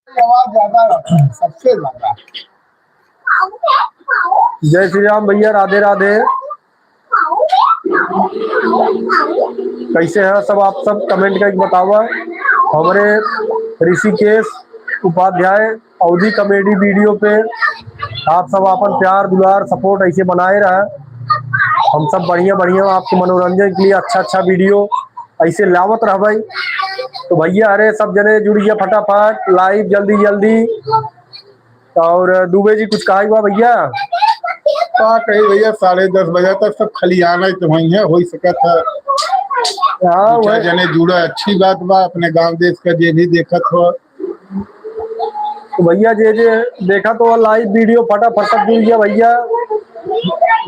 आवाज ज्यादा सबसे ज्यादा। जय श्री राम भैया, राधे राधे। कैसे हैं सब आप सब? कमेंट करके बतावा। हमारे ऋषिकेश उपाध्याय अवधि कॉमेडी वीडियो पे आप सब अपन प्यार दुलार सपोर्ट ऐसे बनाए रहे। हम सब बढ़िया बढ़िया आपके मनोरंजन के लिए अच्छा अच्छा वीडियो ऐसे लावत रह भाई। तो भैया अरे सब जने जुड़िए फटाफट लाइव जल्दी जल्दी। और दुबे जी कुछ कहा हुआ भैया? का कही भैया 10:30 बजे तक सब खलियाना तो वही है हो सका था। हाँ अच्छा वह जने जुड़ा अच्छी बात बा, अपने गांव देश का जे भी देखत हो। तो भैया जे जे देखा तो लाइव वीडियो फटाफट सब जुड़ गया भैया।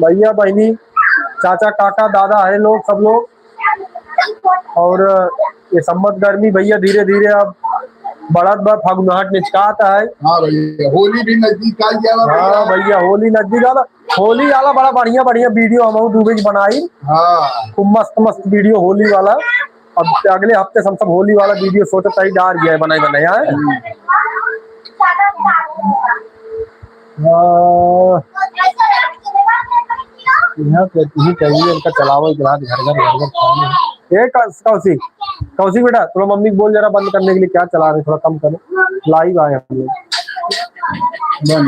भैया बहनी चाचा काका दादा है लोग सब लोग। और ये सम्मत गर्मी भैया धीरे धीरे अब बढ़त बा, फगुनाहट निचकाता है। हाँ भैया होली भी नजदीक आ गया बा हाँ भैया होली नजदीक आला। होली वाला बड़ा बढ़िया बढ़िया वीडियो हम दुबे जी बनाई। हाँ खूब मस्त मस्त वीडियो होली वाला। अब अगले हफ्ते हम सब होली वाला वीडियो सोचता ही डाल गया है बनाई बनाई है। यहाँ पे ही चाहिए इनका चलाओ इतना घर घर घर घर। ए कौशिक कौशिक बेटा थोड़ा मम्मी को बोल जरा बंद करने के लिए, क्या चला रहे थोड़ा कम करो। लाइव आए हम लोग। बन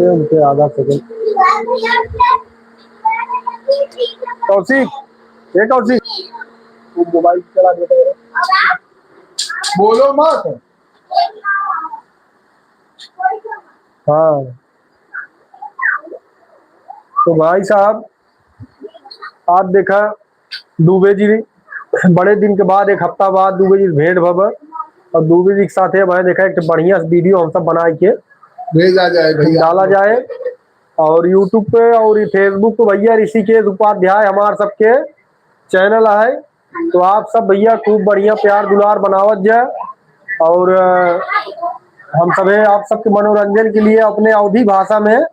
उनके आधा सेकंड। कौशिक ये कौशिक तू मोबाइल चला देता। बोलो मत। हाँ तो भाई साहब आप देखा दुबे जी बड़े दिन के बाद एक हफ्ता बाद दुबे जी भेंट भव। और दुबे जी के साथ मैंने देखा एक बढ़िया वीडियो हम सब बनाए के भेजा जाए भैया, डाला जाए। और यूट्यूब पे और फेसबुक पे भैया ऋषिकेश उपाध्याय हमारे सबके चैनल है। तो आप सब भैया खूब बढ़िया प्यार दुलार बनावत जाए। और हम सब आप सबके मनोरंजन के लिए अपने अवधि भाषा में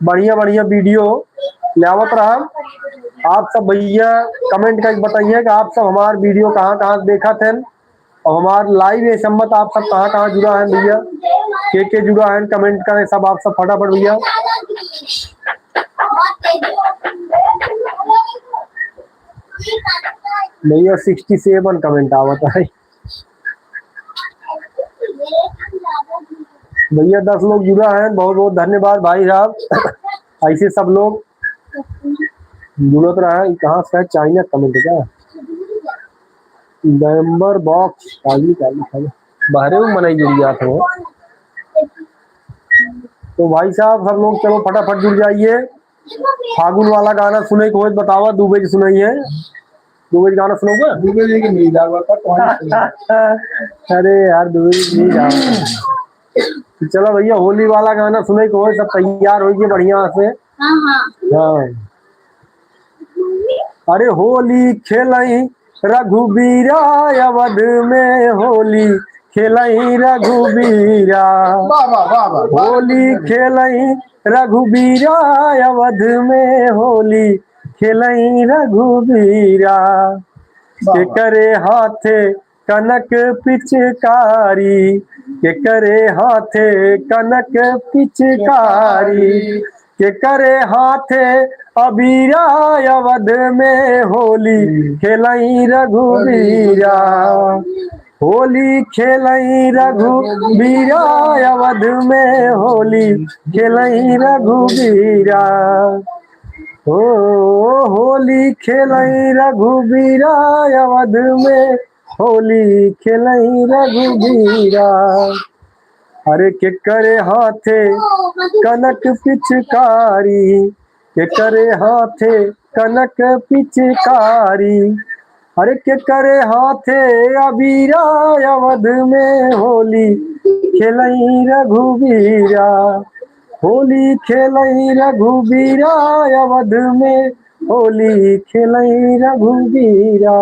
बढ़िया बढ़िया वीडियो लावत रहा। आप सब भैया कमेंट करके बताइए कि आप सब हमारे वीडियो कहाँ कहाँ देखा थे और हमारे लाइव ये सम्मत आप सब कहाँ कहाँ जुड़ा है भैया, के जुड़ा है कमेंट करें सब आप सब फटाफट भैया। भैया 67 कमेंट आवत है भैया, 10 लोग जुड़ा है, बहुत बहुत धन्यवाद भाई साहब। ऐसे सब लोग जुड़त रहा है। कहाँ से चाइना कमेंट क्या नंबर बॉक्स काली काली बाहरे में मनाई जुड़ गया था। तो भाई साहब सब लोग चलो फटाफट जुड़ जाइए। फागुन वाला गाना सुने को बतावा दुबे जी सुनाई है। दुबे जी गाना सुनोगे? दुबे जी की नहीं जावा था। अरे यार दुबे जी नहीं जाओ। चलो भैया होली वाला गाना सुने को सब तैयार होइए बढ़िया से। हाँ अरे होली खेलई रघुबीरा अवध में होली खेलई रघुबीरा। होली खेलई रघुबीरा अवध में होली खेलई रघुबीरा। के करे हाथे कनक पिचकारी, के करे हाथे कनक पिचकारी, के करे हाथे अबीरा अवध में होली खेलई रघुबीरा। होली खेलई रघुबीरा अवध में होली खेलई रघुबीरा। ओ होली खेलई रघुबीरा अवध में होली खेलई रघुबीरा। अरे के करे हाथे कनक पिचकारी, के करे हाथे कनक पिचकारी। अरे के करे हाथे अबीरा अवध में होली खेलई रघुबीरा। होली खेलई रघुबीरा अवध में होली खेलई रघुबीरा।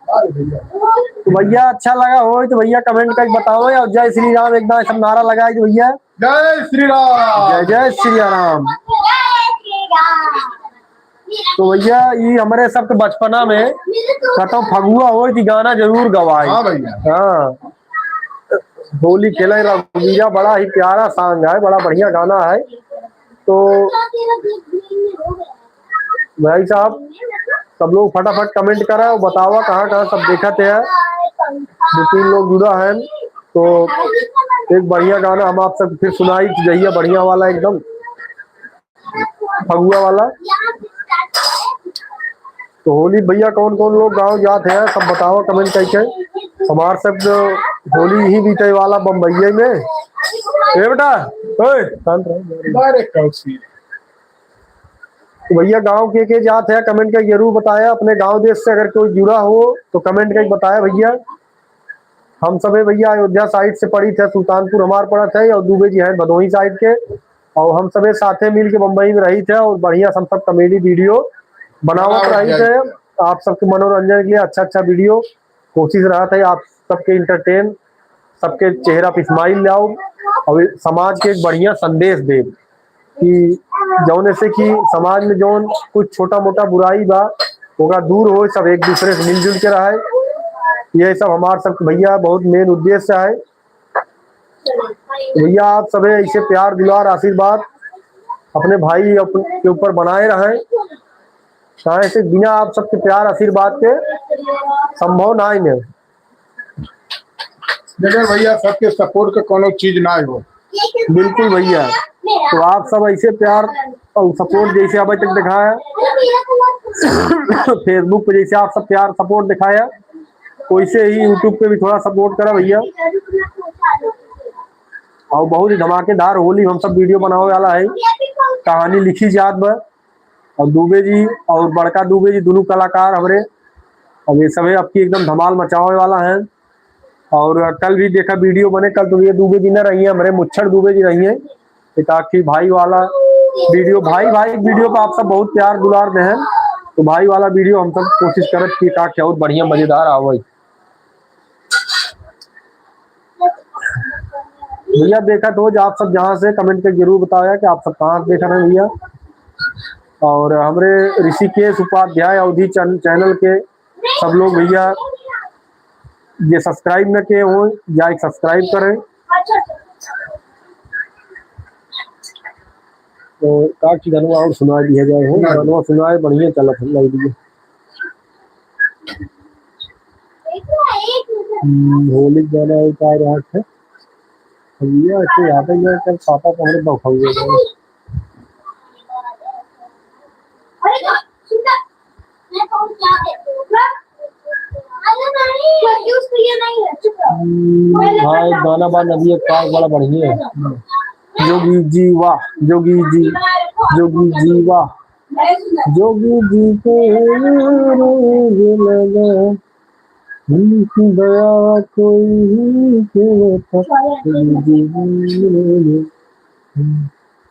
तो भैया अच्छा लगा हो तो भैया कमेंट करके बताओ। और जय श्री राम एकदम सब नारा लगाए भैया। जय श्री राम, जय जय श्री राम। तो भैया ये हमारे सब के बचपना में कतो फगुआ हो थी गाना जरूर गवाई। हाँ भैया। हाँ, होली खेले रघुवीरा बड़ा ही प्यारा सॉन्ग है, बड़ा बढ़िया गाना है। तो भाई साहब सब लोग फटाफट कमेंट करा और बतावा कहाँ कहाँ सब देखते हैं। 2-3 लोग जुड़ा है तो एक बढ़िया गाना हम आप सब फिर सुनाई जहिया बढ़िया वाला एकदम फगुआ वाला। तो होली भैया कौन कौन लोग गांव जाते हैं सब बताओ कमेंट करके। हमार सब होली ही बीते वाला बम्बई में। ए बेटा ओए शांत रहो। तो भैया गांव के जात है कमेंट करके जरूर बताया। अपने गांव देश से अगर कोई जुड़ा हो तो कमेंट करके बताया भैया। हम सब भैया अयोध्या साइड से पड़ी थे, सुल्तानपुर हमार पड़ा थे और दुबे जी हैं भदोही साइड के। और हम सब साथे मिल के मुंबई में रही थे और बढ़िया हम सब कॉमेडी वीडियो बनावत रही थे आप सबके मनोरंजन के लिए। अच्छा अच्छा वीडियो कोशिश रहा था आप सबके इंटरटेन, सबके चेहरा पे स्माइल लाओ और समाज के एक बढ़िया संदेश दे कि जौन से कि समाज में जौन कुछ छोटा मोटा बुराई बा होगा दूर हो, सब एक दूसरे से मिलजुल के रहे। ये सब हमारे सब भैया बहुत मेन उद्देश्य है। तो भैया आप सब ऐसे प्यार दुलार आशीर्वाद अपने भाई के ऊपर बनाए रहे। से बिना आप सबके प्यार आशीर्वाद के संभव ना ही है। जगह भैया सबके सपोर्ट का कोनो चीज ना हो। बिल्कुल भैया। तो आप सब ऐसे प्यार और सपोर्ट जैसे अभी तक दिखाया फेसबुक पे जैसे आप सब प्यार सपोर्ट दिखाया वैसे ही यूट्यूब पे भी थोड़ा सपोर्ट करा भैया। और बहुत ही धमाकेदार होली हम सब वीडियो बनाने वाला है। कहानी लिखी जात बा और दुबे जी और बड़का दुबे जी दोनों कलाकार हमारे अब ये सब आपकी एकदम धमाल मचाने वाला है। और कल भी देखा वीडियो बने, कल तो ये दुबे जी न रही है हमारे मुच्छड़ दुबे जी रही है। एकाकी भाई वाला वीडियो भाई वीडियो को आप सब बहुत प्यार दुलार दे हैं। तो भाई वाला वीडियो हम सब कोशिश करत कि ताकि और बढ़िया मजेदार आवे। भैया देखा तो आप सब जहाँ से कमेंट करके जरूर बताया कि आप सब कहाँ देख रहे हैं भैया। और हमारे ऋषिकेश उपाध्याय अवधि चैनल के सब लोग भैया ये सब्सक्राइब न किए हो या एक सब्सक्राइब करें। तो काफी गाना और सुना दिया जाए हो, गाना सुनाए बढ़िया चला लग दिए। होली गाना उतार रहा है भैया ऐसे याद है कल पापा को हमने बखा हुआ हाँ एक गाना बा नदी एक पार्क बड़ा बढ़िया है। जोगी जी वाह जोगी जी वाह जोगी जी को लगा दया कोई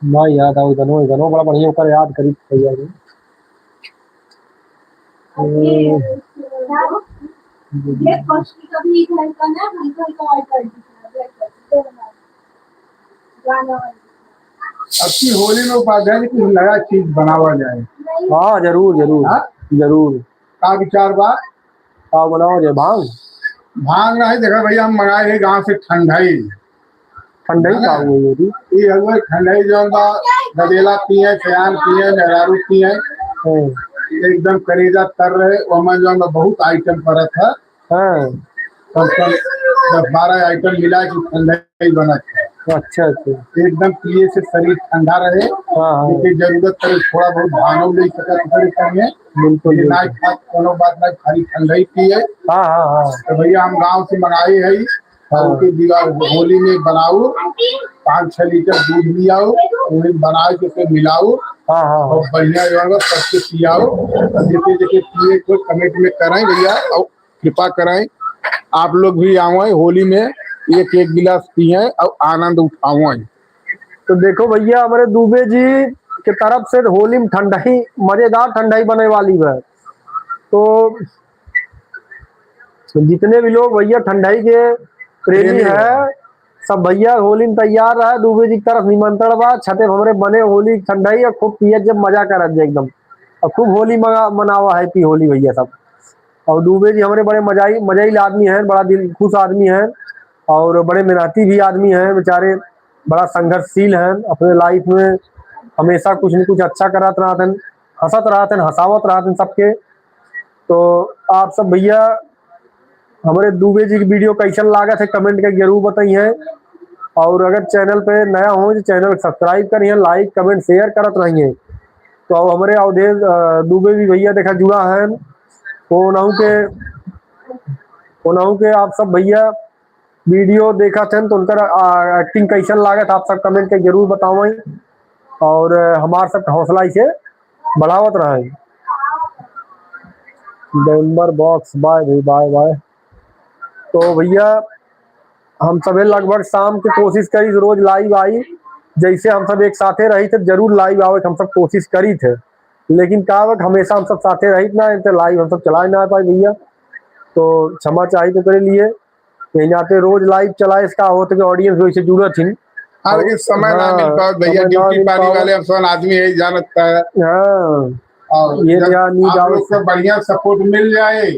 ना याद आओ गनो बड़ा बढ़िया होकर याद करी तैयार अच्छी होली में उपाध्याय कुछ नया चीज बनावा जाए। हाँ जरूर का विचार बा बनाओ जाए। भांग नहीं देखा भैया हम मंगाए है गाँव से ठंडाई का हुई ये हुआ ठंडाई जो गदेला पिए सयान पिए मेहरारू पिए एकदम करेजा तर रहे वहाँ जो बहुत आइटम पड़त है। कम 10-12 आइटम मिला कि ठंडाई बनत है। अच्छा एकदम पिए से शरीर ठंडा रहे। क्योंकि जरूरत पड़े थोड़ा बहुत भानो ले सकते बिल्कुल ना कोनो बात ना खाली ठंडाई पिए। तो भैया हम गांव से मंगाए है होली में बनाओ 5-6 लीटर दूध भी आओ उन्हें बना के फिर मिलाओ और बढ़िया जो सबके पियाओ। देखे पिए को कमेंट में कराएं भैया और कृपा कराएं आप लोग भी आओ होली में एक गिलास पिए और आनंद उठाओ। तो देखो भैया हमारे दुबे जी के तरफ से होली में ठंडाई मजेदार ठंडाई बने वाली है। तो जितने भी लोग भैया ठंडाई के प्रेमी है सब भैया होली में तैयार रहा। दुबे जी की तरफ निमंत्रण बा छते हमारे बने होली ठंडाई और खूब पिए जब मजा कर एकदम और खूब होली मनावा, हैप्पी होली भैया सब। और दुबे जी हमारे बड़े मजाइल आदमी हैं, बड़ा दिल खुश आदमी हैं और बड़े मेहनती भी आदमी हैं बेचारे, बड़ा संघर्षशील हैं अपने लाइफ में, हमेशा कुछ न कुछ अच्छा करत रहते, हंसत रहते, हंसावत रहते सबके। तो आप सब भैया हमारे दुबे जी की वीडियो कैसन लागत है कमेंट करके जरूर बताइए। और अगर चैनल पे नया हो तो चैनल सब्सक्राइब करिए, लाइक कमेंट शेयर करत रहिए। तो हमारे अवधेश दुबे भी भैया देखा जुड़ा है, कोनाहू के आप सब भैया वीडियो देखा थे तो उनका एक्टिंग कैसन लागत आप सब कमेंट के जरूर बताओ और हमार सब हौसला इसे बढ़ावत रहे। मेंबर बॉक्स बाय भाई, बाय बाय। तो भैया हम सब लगभग शाम की कोशिश करी रोज लाइव आई, जैसे हम सब एक साथे रही थे जरूर लाइव आवे हम सब कोशिश करी थे, लेकिन का वक्त हमेशा हम सब साथे रही ना तो लाइव हम सब चला ना पाए भैया। तो क्षमा चाहिए तो करे लिए यहाँ पे रोज लाइव चलाए इसका होता कि ऑडियंस वैसे जुड़त थी। हाँ लेकिन समय ना मिल पाओ भैया, ड्यूटी पानी वाले अफसर आदमी है जानता है। हाँ और ये जब नीड आप लोग को बढ़िया सपोर्ट मिल जाए,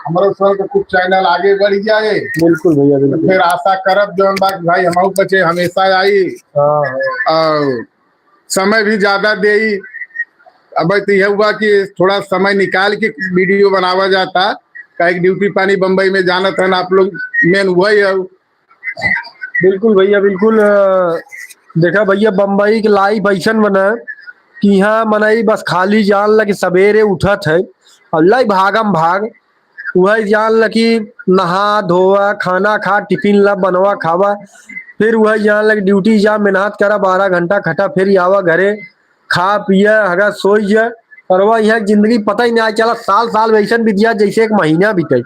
हमारे सर का कुछ चैनल आगे बढ़ जाए, बिल्कुल भैया तो बिल्कुल। फिर आशा करब जो बात भाई हमारे बच्चे हमेशा आई और समय भी ज्यादा दे। अब तो यह हुआ कि थोड़ा समय निकाल के वीडियो बनावा जाता, कहीं ड्यूटी पानी बम्बई में जाना था ना आप लोग, मेन वही है। बिल्कुल भैया बिल्कुल। देखा भैया बम्बई के लाइव ऐसन बना कि यहाँ मनई बस खाली जान ल कि सवेरे उठत है और लाई भागम भाग, वही जान ल कि नहा धोआ खाना खा टिफिन ला बनवा खावा, फिर वही जान ल कि ड्यूटी जा मेहनत करा 12 घंटा खटा, फिर आवा घरे खा पिया हगा सोई जा। और वह यहाँ जिंदगी पता ही नहीं चला, साल साल वैसे बीत गया जैसे एक महीना बीते।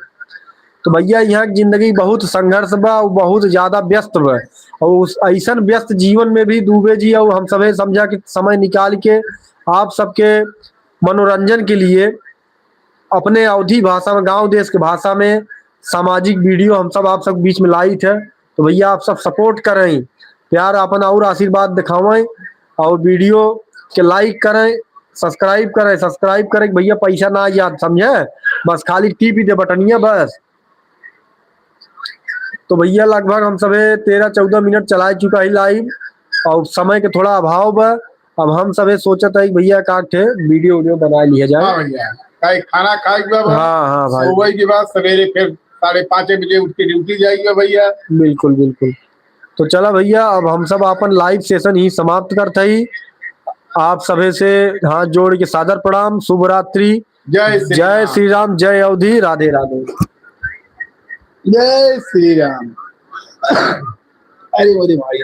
तो भैया यहाँ की जिंदगी बहुत संघर्ष बा, बहुत ज्यादा व्यस्त बा, और उस ऐसा व्यस्त जीवन में भी दुबे जी और हम सभी समझा कि समय निकाल के आप सबके मनोरंजन के लिए अपने अवधी भाषा में, गांव देश के भाषा में सामाजिक वीडियो हम सब आप सब बीच में लाई थे। तो भैया आप सब सपोर्ट करें, प्यार अपन और आशीर्वाद दिखावें और वीडियो के लाइक करें, सब्सक्राइब करें भैया, पैसा ना याद समझे, बस खाली टीपी दे बटनिया बस। तो भैया लगभग हम सब 13-14 मिनट चला चुका है लाइव और समय के थोड़ा अभाव बा। अब हम सब सोचता है भैया का वीडियो बना लिया जाए। हाँ भैया कहीं खाना खाए के बाद, हाँ भाई, सुबह के बाद सवेरे फिर 5:30 बजे उठ के ड्यूटी जाएगा भैया। बिल्कुल बिल्कुल। तो चला भैया अब हम सब अपन लाइव सेशन ही समाप्त करते ही, आप सभी से हाथ जोड़ के सादर प्रणाम, शुभ रात्रि, जय श्री राम, जय अवधि, राधे राधे, जय श्री राम। अरे मोदी भाई